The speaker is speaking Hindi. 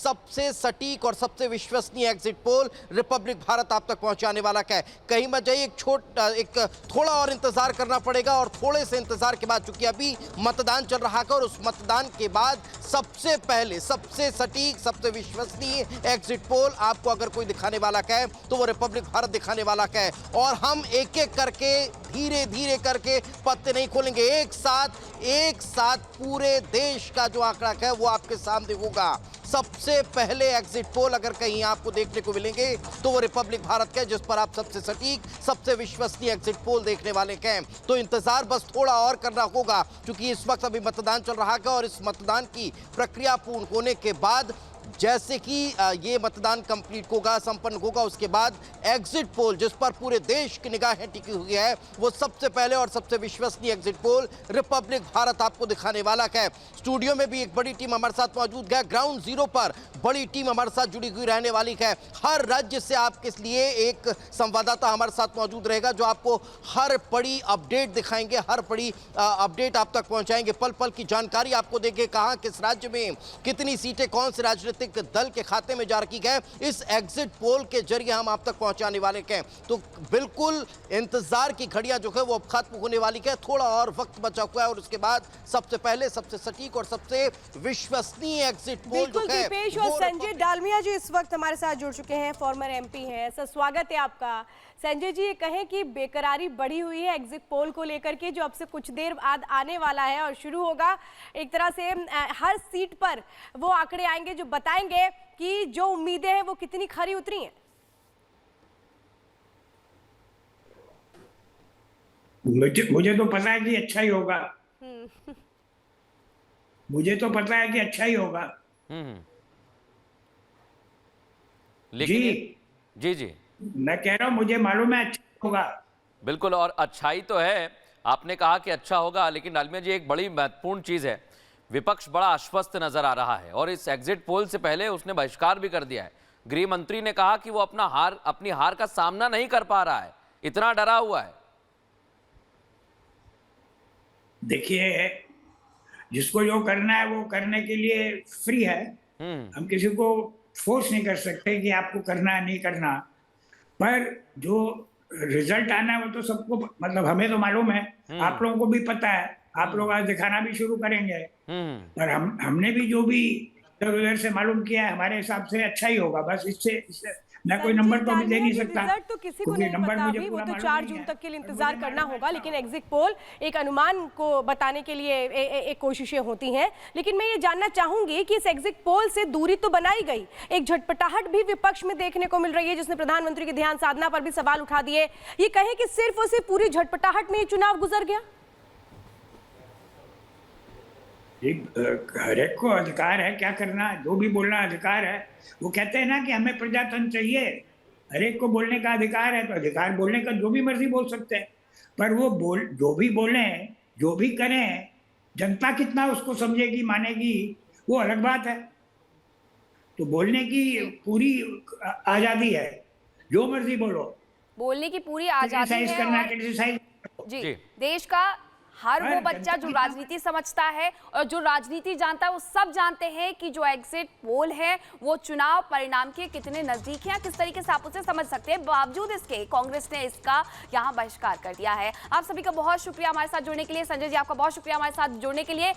सबसे सटीक और सबसे विश्वसनीय एग्जिट पोल रिपब्लिक भारत आप तक पहुंचाने वाला क्या है। कहीं मत जाइए, एक थोड़ा और इंतजार करना पड़ेगा और थोड़े से इंतजार के बाद, चूंकि अभी मतदान चल रहा है और उस मतदान के बाद सबसे पहले सबसे सटीक सबसे विश्वसनीय एग्जिट पोल आपको अगर कोई दिखाने वाला क्या है तो वो रिपब्लिक भारत दिखाने वाला क्या है। और हम एक एक करके धीरे धीरे करके पत्ते नहीं खोलेंगे, एक साथ पूरे देश का जो आंकड़ा है वो आपके सामने होगा। सबसे पहले एग्जिट पोल अगर कहीं आपको देखने को मिलेंगे तो वो रिपब्लिक भारत का है, जिस पर आप सबसे सटीक सबसे विश्वसनीय एग्जिट पोल देखने वाले हैं। तो इंतजार बस थोड़ा और करना होगा, क्योंकि इस वक्त अभी मतदान चल रहा है और इस मतदान की प्रक्रिया पूर्ण होने के बाद जैसे कि ये मतदान कंप्लीट होगा, संपन्न होगा, उसके बाद एग्जिट पोल जिस पर पूरे देश की निगाहें टिकी हुई है वो सबसे पहले और सबसे विश्वसनीय एग्जिट पोल रिपब्लिक भारत आपको दिखाने वाला है। स्टूडियो में भी एक बड़ी टीम हमारे साथ मौजूद है, ग्राउंड जीरो पर बड़ी टीम हमारे साथ जुड़ी हुई रहने वाली है। हर राज्य से आपके लिए एक संवाददाता हमारे साथ मौजूद रहेगा जो आपको हर बड़ी अपडेट दिखाएंगे, हर बड़ी अपडेट आप तक पहुंचाएंगे, पल पल की जानकारी आपको देंगे, कहां किस राज्य में कितनी सीटें कौन से राजनीतिक दल के खाते में जा रखी है, इस एग्जिट पोल के जरिए हम आप तक पहुंचाने वाले हैं। तो बिल्कुल इंतजार की घड़ियां जो है वो अब खत्म होने वाली है, थोड़ा और वक्त बचा हुआ है और उसके बाद सबसे पहले सबसे सटीक और सबसे विश्वसनीय एग्जिट पोल जो है। दीपेश और संजय डालमिया जी इस वक्त हमारे साथ जुड़ चुके हैं, फॉर्मर एमपी हैं। सर स्वागत है आपका। संजय जी, ये कहें कि बेकरारी बढ़ी हुई है एग्जिट पोल को लेकर के, जो अब से कुछ देर बाद आने वाला है और शुरू होगा। एक तरह से हर सीट पर वो आंकड़े आएंगे जो बताएंगे कि जो उम्मीदें हैं वो कितनी खरी उतरी हैं। मुझे तो पता है कि अच्छा ही होगा। मुझे तो पता है कि अच्छा ही होगा। लेकिन जी मैं कह रहा हूं मुझे मालूम है अच्छा होगा। बिल्कुल, और अच्छाई तो है, आपने कहा कि अच्छा होगा, लेकिन डालमिया जी एक बड़ी महत्वपूर्ण चीज है, विपक्ष बड़ा आश्वस्त नजर आ रहा है और इस एग्जिट पोल से पहले उसने बहिष्कार भी कर दिया है। गृह मंत्री ने कहा कि वो अपनी हार का सामना नहीं कर पा रहा है, इतना डरा हुआ है। देखिए, जिसको जो करना है वो करने के लिए फ्री है। हम किसी को फोर्स नहीं कर सकते कि आपको करना है नहीं करना, पर जो रिजल्ट आना है वो तो सबको, मतलब हमें तो मालूम है, आप लोगों को भी पता है, आप लोग आज दिखाना भी शुरू करेंगे। पर हमने भी जो भी इधर उधर से मालूम किया है, हमारे हिसाब से अच्छा ही होगा। बस इससे मैं कोई नंबर तो भी दे नहीं सकता, रिजल्ट तो किसी को नहीं पता अभी, वो तो 4 जून तक के लिए इंतजार करना होगा। लेकिन एग्जिट पोल एक अनुमान को बताने के लिए एक कोशिशें होती हैं। लेकिन मैं ये जानना चाहूंगी कि इस एग्जिट पोल से दूरी तो बनाई गई, एक झटपटाहट भी विपक्ष में देखने को मिल रही है, जिसने प्रधानमंत्री के ध्यान साधना पर भी सवाल उठा दिए। ये कहे कि सिर्फ और सिर्फ पूरी झटपटाहट में ये चुनाव गुजर गया। हर एक को अधिकार है क्या करना, जो भी बोलना अधिकार है। वो कहते हैं ना कि हमें प्रजातंत्र चाहिए, हर एक को बोलने का अधिकार है, तो अधिकार बोलने का जो भी मर्जी बोल सकते हैं। पर वो जो भी बोले, जो भी करें, जनता कितना उसको समझेगी मानेगी वो अलग बात है। तो बोलने की पूरी आजादी है, जो मर्जी बोलो, बोलने की पूरी आजादी है। करना क्रिटिसाइज जी, देश का हर वो बच्चा जो राजनीति समझता है और जो राजनीति जानता है, वो सब जानते हैं कि जो एग्जिट पोल है वो चुनाव परिणाम के कितने नजदीक है, किस तरीके से आप उसे समझ सकते हैं। बावजूद इसके कांग्रेस ने इसका यहाँ बहिष्कार कर दिया है। आप सभी का बहुत शुक्रिया हमारे साथ जुड़ने के लिए। संजय जी, आपका बहुत शुक्रिया हमारे साथ जुड़ने के लिए।